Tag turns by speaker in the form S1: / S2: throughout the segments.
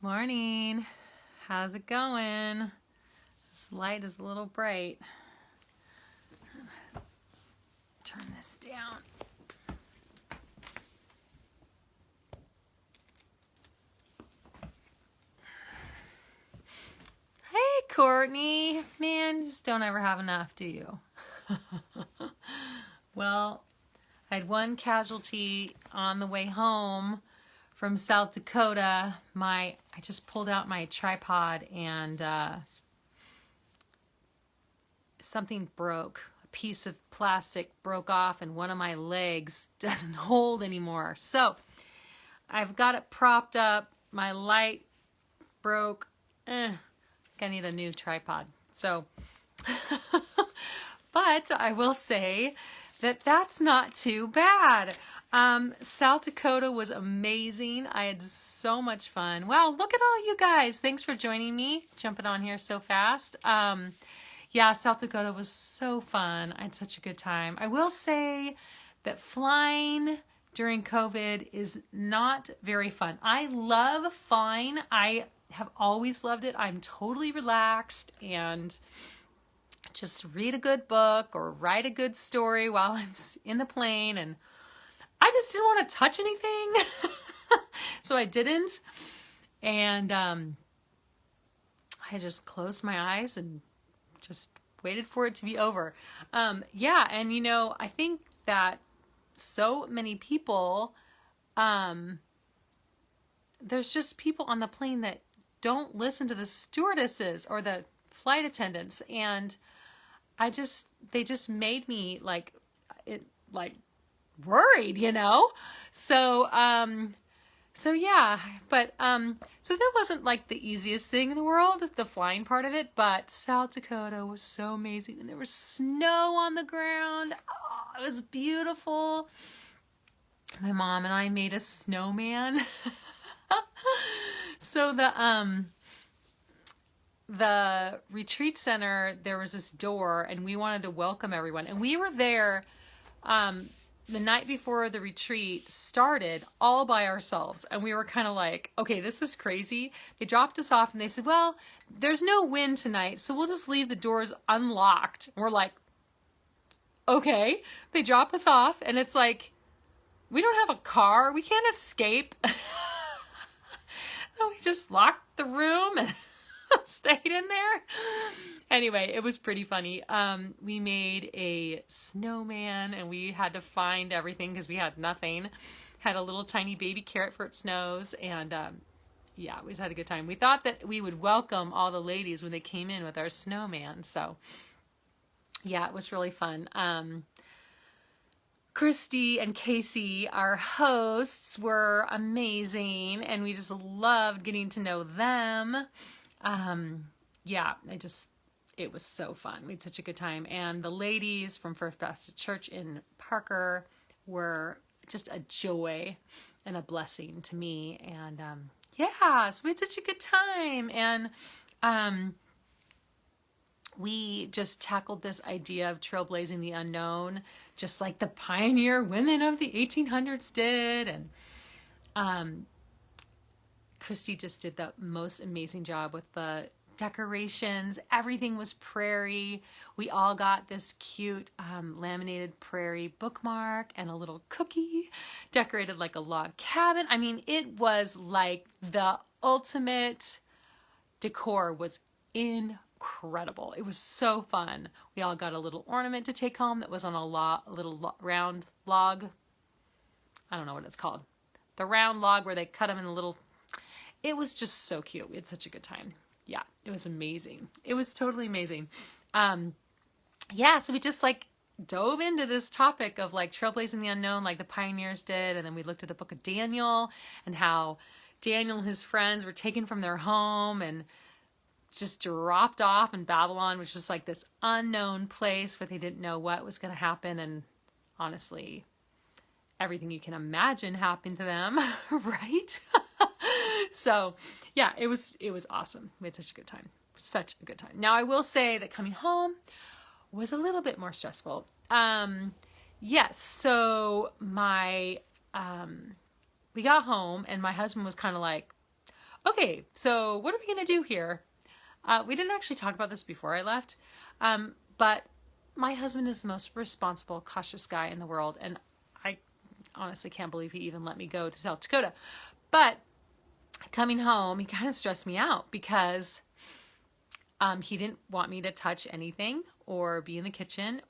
S1: Morning. How's it going? This light is a little bright. Turn this down. Hey, Courtney. Man, you just don't ever have enough, do you? Well, I had one casualty on the way home from South Dakota. I just pulled out my tripod and something broke. A piece of plastic broke off and one of my legs doesn't hold anymore. So I've got it propped up. My light broke. I need a new tripod. So, but I will say that that's not too bad. South Dakota was amazing. I had so much fun. Wow, look at all you guys. Thanks for joining me, jumping on here so fast. Yeah, South Dakota was so fun. I had such a good time. I will say that flying during COVID is not very fun. I love flying. I have always loved it. I'm totally relaxed and just read a good book or write a good story while I'm in the plane, and I just didn't want to touch anything. So I didn't. And I just closed my eyes and just waited for it to be over. Yeah, and I think that so many people, there's just people on the plane that don't listen to the stewardesses or the flight attendants, and they just made me worried, So yeah, but so that wasn't like the easiest thing in the world, the flying part of it, but South Dakota was so amazing, and there was snow on the ground. Oh, it was beautiful. My mom and I made a snowman. So the retreat center, there was this door, and we wanted to welcome everyone, and we were there the night before the retreat started all by ourselves, and we were kind of like, okay, this is crazy. They dropped us off and they said, well, there's no wind tonight, so we'll just leave the doors unlocked. And we're like, okay. They drop us off, and it's like, we don't have a car, we can't escape. So we just locked the room and stayed in there. Anyway, it was pretty funny. We made a snowman, and we had to find everything because we had nothing. Had a little tiny baby carrot for its nose, and yeah, we just had a good time. We thought that we would welcome all the ladies when they came in with our snowman. So yeah, it was really fun. Christy and Casey, our hosts, were amazing, and we just loved getting to know them. Yeah, it was so fun. We had such a good time. And the ladies from First Baptist Church in Parker were just a joy and a blessing to me. And yeah, so we had such a good time. And we just tackled this idea of trailblazing the unknown, just like the pioneer women of the 1800s did. And Christy just did the most amazing job with the decorations. Everything was prairie. We all got this cute laminated prairie bookmark and a little cookie decorated like a log cabin. I mean, it was like the ultimate decor was incredible. It was so fun. We all got a little ornament to take home that was on a little round log. I don't know what it's called. The round log where they cut them in a little. It was just so cute. We had such a good time. Yeah, it was amazing. It was totally amazing. Yeah, so we just dove into this topic of trailblazing the unknown like the pioneers did. And then we looked at the book of Daniel and how Daniel and his friends were taken from their home and just dropped off in Babylon, which is like this unknown place where they didn't know what was going to happen. And honestly, everything you can imagine happened to them, right? So yeah, it was awesome. We had such a good time. Such a good time. Now I will say that coming home was a little bit more stressful. Yes, so we got home and my husband was kind of like, okay, so what are we going to do here? We didn't actually talk about this before I left, but my husband is the most responsible, cautious guy in the world, and I honestly can't believe he even let me go to South Dakota. But coming home, he kind of stressed me out because he didn't want me to touch anything or be in the kitchen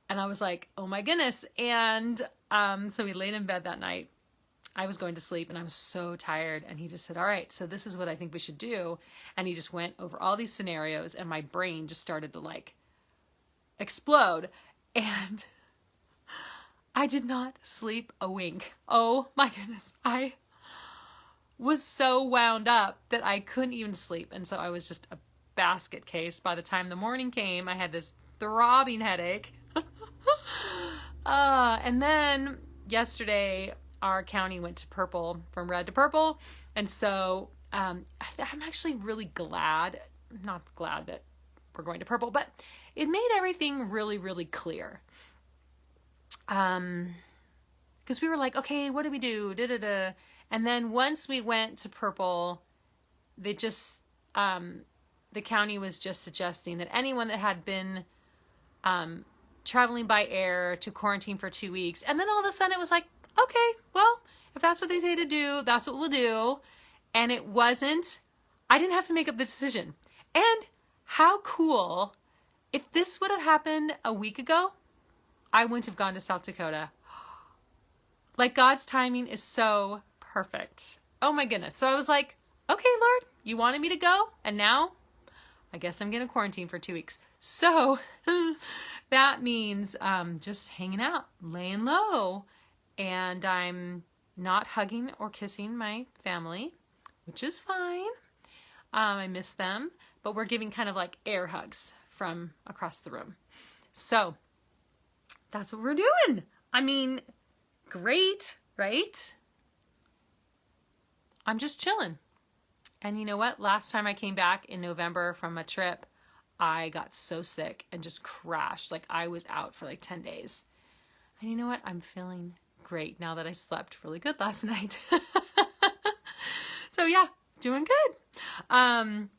S1: and I was like, oh my goodness. And so we laid in bed that night. I was going to sleep and I was so tired. And he just said, all right, so this is what I think we should do. And he just went over all these scenarios and my brain just started to like explode. And I did not sleep a wink. Oh my goodness. I was so wound up that I couldn't even sleep. And so I was just a basket case. By the time the morning came, I had this throbbing headache. And then yesterday, our county went to purple, from red to purple. And so I'm actually really glad, not glad that we're going to purple, but it made everything really, really clear. Because we were like, okay, what do we do? Da-da-da. And then once we went to purple, they just, the county was just suggesting that anyone that had been traveling by air to quarantine for 2 weeks. And then all of a sudden it was like, okay, well, if that's what they say to do, that's what we'll do. And it wasn't, I didn't have to make up the decision. And how cool, if this would have happened a week ago, I wouldn't have gone to South Dakota. Like, God's timing is so perfect. Oh my goodness. So I was like, okay, Lord, you wanted me to go, and now I guess I'm going to quarantine for 2 weeks. So that means just hanging out, laying low, and I'm not hugging or kissing my family, which is fine. I miss them, but we're giving kind of like air hugs from across the room. So that's what we're doing. I mean, great, right? I'm just chilling. And you know what? Last time I came back in November from a trip, I got so sick and just crashed. Like, I was out for like 10 days. And you know what? I'm feeling great now that I slept really good last night. So yeah, doing good.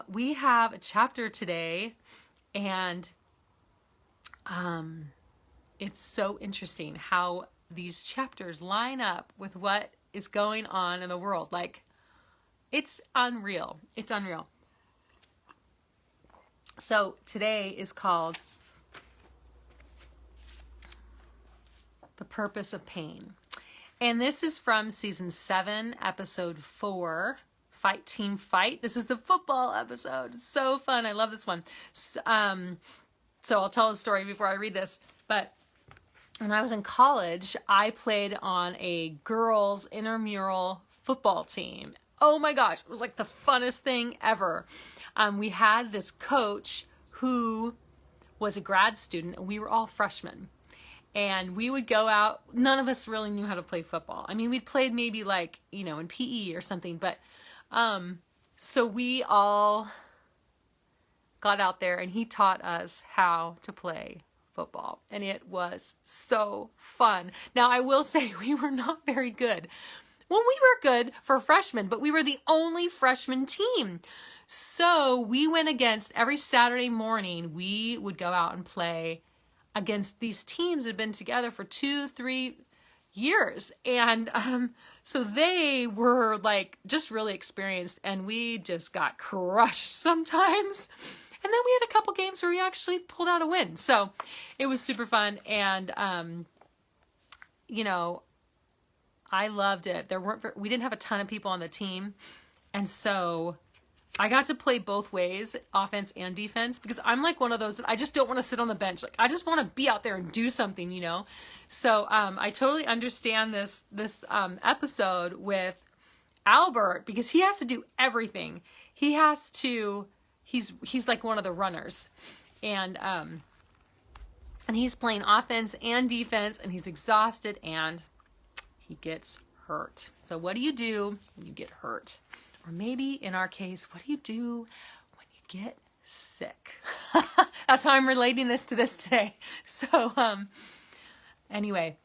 S1: We have a chapter today, and it's so interesting how these chapters line up with what is going on in the world. Like, it's unreal. It's unreal. So today is called The Purpose of Pain. And this is from season 7, episode 4, Fight Team Fight. This is the football episode. It's so fun. I love this one. So I'll tell a story before I read this. But when I was in college, I played on a girls' intramural football team. Oh my gosh, it was like the funnest thing ever. We had this coach who was a grad student, and we were all freshmen. And we would go out. None of us really knew how to play football. I mean, we'd played maybe like, in PE or something. But so we all got out there, and he taught us how to play football. And it was so fun. Now, I will say we were not very good. Well, we were good for freshmen, but we were the only freshman team. So we went against, every Saturday morning, we would go out and play against these teams that had been together for 2-3 years. And so they were like just really experienced, and we just got crushed sometimes. And then we had a couple games where we actually pulled out a win. So it was super fun. And, I loved it. We didn't have a ton of people on the team. And so I got to play both ways, offense and defense, because I'm like one of those that I just don't want to sit on the bench. Like, I just want to be out there and do something, So I totally understand this episode with Albert, because he has to do everything. He's like one of the runners, and he's playing offense and defense, and he's exhausted, and he gets hurt. So what do you do when you get hurt? Or maybe in our case, what do you do when you get sick? That's how I'm relating this to this today. So anyway,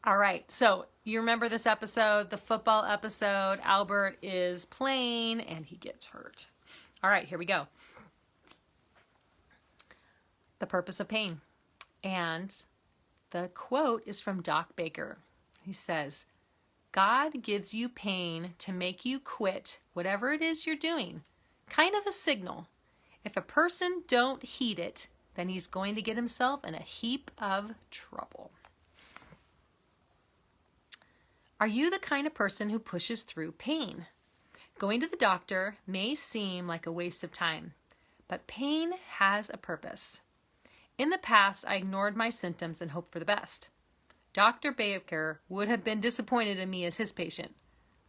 S1: All right, so you remember this episode, the football episode. Albert is playing and he gets hurt. All right, here we go. The purpose of pain. And the quote is from Doc Baker. He says, God gives you pain to make you quit whatever it is you're doing. Kind of a signal. If a person don't heed it, then he's going to get himself in a heap of trouble. Are you the kind of person who pushes through pain? Going to the doctor may seem like a waste of time, but pain has a purpose. In the past, I ignored my symptoms and hoped for the best. Dr. Baker would have been disappointed in me as his patient,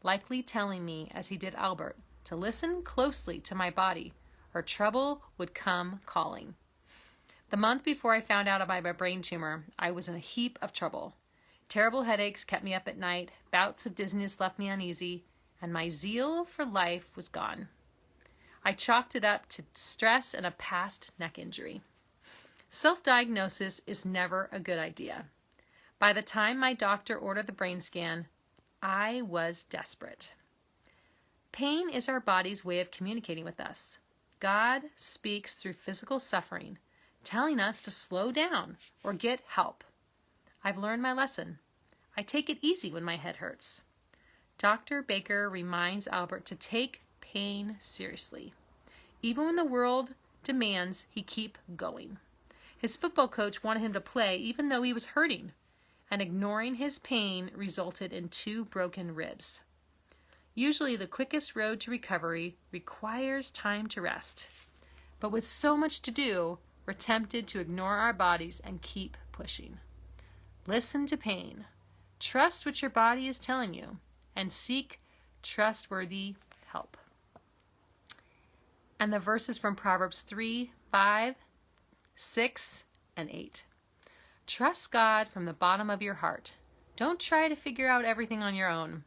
S1: likely telling me, as he did Albert, to listen closely to my body, or trouble would come calling. The month before I found out about my brain tumor, I was in a heap of trouble. Terrible headaches kept me up at night, bouts of dizziness left me uneasy, and my zeal for life was gone. I chalked it up to stress and a past neck injury. Self-diagnosis is never a good idea. By the time my doctor ordered the brain scan, I was desperate. Pain is our body's way of communicating with us. God speaks through physical suffering, telling us to slow down or get help. I've learned my lesson. I take it easy when my head hurts. Dr. Baker reminds Albert to take pain seriously. Even when the world demands he keep going. His football coach wanted him to play even though he was hurting, and ignoring his pain resulted in 2 broken ribs. Usually the quickest road to recovery requires time to rest. But with so much to do, we're tempted to ignore our bodies and keep pushing. Listen to pain. Trust what your body is telling you and seek trustworthy help. And the verses from Proverbs 3, 5, 6, and 8. Trust God from the bottom of your heart. Don't try to figure out everything on your own.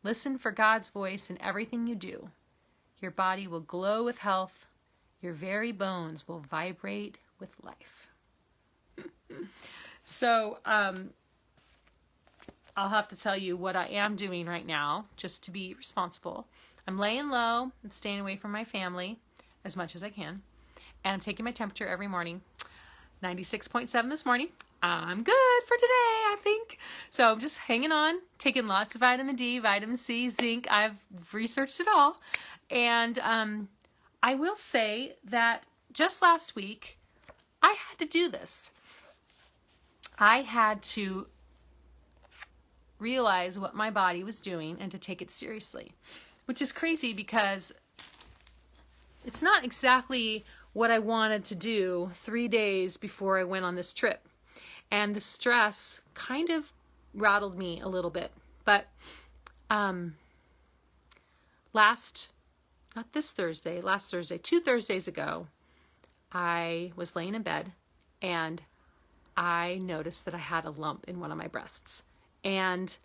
S1: Listen for God's voice in everything you do. Your body will glow with health. Your very bones will vibrate with life. So, I'll have to tell you what I am doing right now, just to be responsible. I'm laying low and staying away from my family as much as I can. And I'm taking my temperature every morning. 96.7 this morning. I'm good for today, I think. So I'm just hanging on, taking lots of vitamin D, vitamin C, zinc. I've researched it all. And I will say that just last week, I had to do this. I had to realize what my body was doing and to take it seriously, which is crazy because it's not exactly what I wanted to do 3 days before I went on this trip. And the stress kind of rattled me a little bit. But last Thursday, 2 Thursdays ago, I was laying in bed and I noticed that I had a lump in one of my breasts. And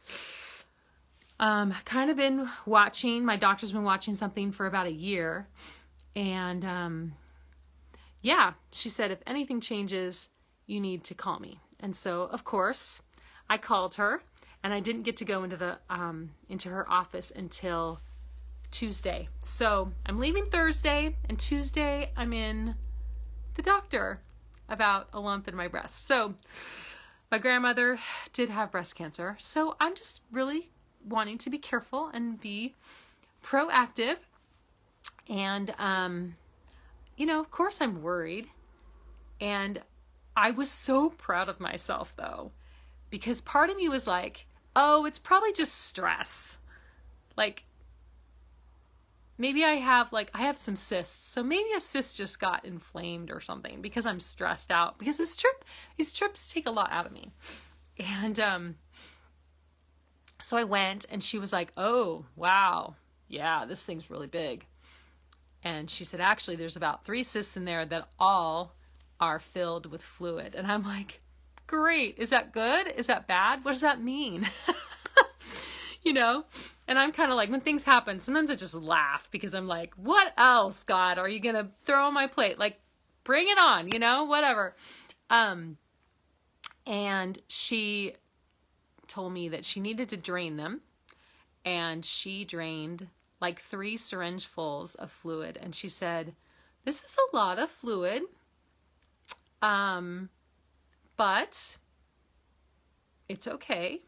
S1: kind of been watching, my doctor's been watching something for about a year. And yeah, she said, if anything changes, you need to call me. And so, of course, I called her, and I didn't get to go into her office until Tuesday. So I'm leaving Thursday, and Tuesday I'm in the doctor about a lump in my breast. So my grandmother did have breast cancer. So I'm just really wanting to be careful and be proactive. And, of course I'm worried. And I was so proud of myself though, because part of me was like, oh, it's probably just stress. Like, maybe I have some cysts. So maybe a cyst just got inflamed or something because I'm stressed out, because these trips take a lot out of me. And, so I went and she was like, oh, wow. Yeah, this thing's really big. And she said, actually, there's about 3 cysts in there that all are filled with fluid. And I'm like, great. Is that good? Is that bad? What does that mean? And I'm kind of like, when things happen, sometimes I just laugh because I'm like, what else, God, are you going to throw on my plate? Like, bring it on, whatever. And she told me that she needed to drain them, and she drained like 3 syringefuls of fluid, and she said, "This is a lot of fluid, but it's okay."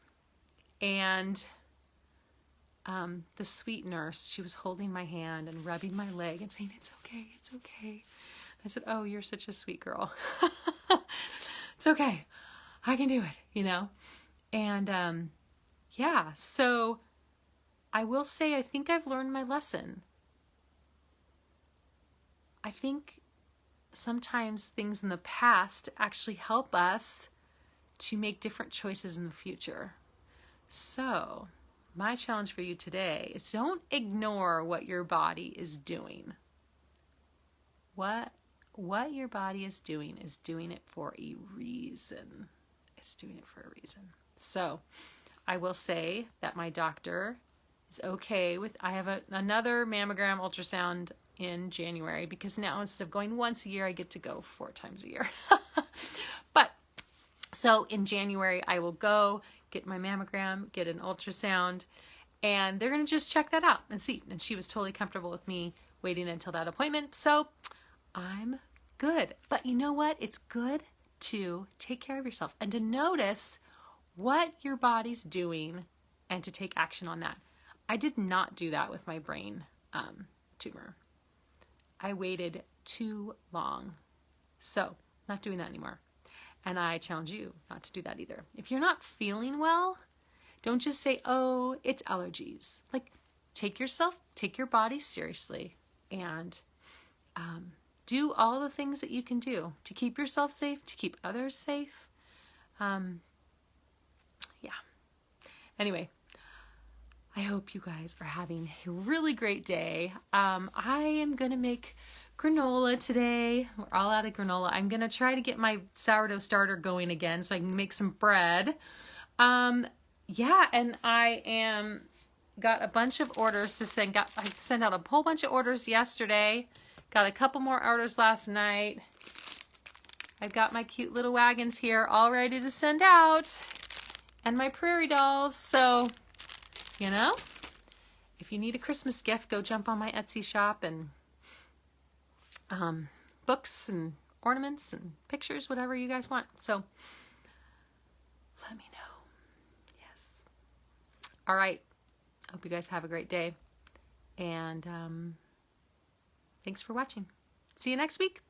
S1: And the sweet nurse, she was holding my hand and rubbing my leg and saying, "It's okay, it's okay." I said, "Oh, you're such a sweet girl." It's okay. I can do it, you know? And yeah, so I will say, I think I've learned my lesson. I think sometimes things in the past actually help us to make different choices in the future. So my challenge for you today is don't ignore what your body is doing. What your body is doing it for a reason. It's doing it for a reason. So I will say that my doctor is okay with, I have another mammogram ultrasound in January, because now instead of going once a year, I get to go 4 times a year. But so in January, I will go get my mammogram, get an ultrasound, and they're going to just check that out and see. And she was totally comfortable with me waiting until that appointment. So I'm good. But you know what? It's good to take care of yourself and to notice what your body's doing and to take action on that. I did not do that with my brain tumor. I waited too long. So, not doing that anymore. And I challenge you not to do that either. If you're not feeling well, don't just say, "Oh, it's allergies." Like, take your body seriously, and do all the things that you can do to keep yourself safe, to keep others safe. Yeah. Anyway, I hope you guys are having a really great day. I am going to make granola today. We're all out of granola. I'm going to try to get my sourdough starter going again so I can make some bread. Yeah, and I got a bunch of orders to send. I sent out a whole bunch of orders yesterday. Got a couple more orders last night. I've got my cute little wagons here all ready to send out. And my prairie dolls. So, you know, if you need a Christmas gift, go jump on my Etsy shop, and books and ornaments and pictures, whatever you guys want. So let me know. Yes. All right. Hope you guys have a great day. And thanks for watching. See you next week.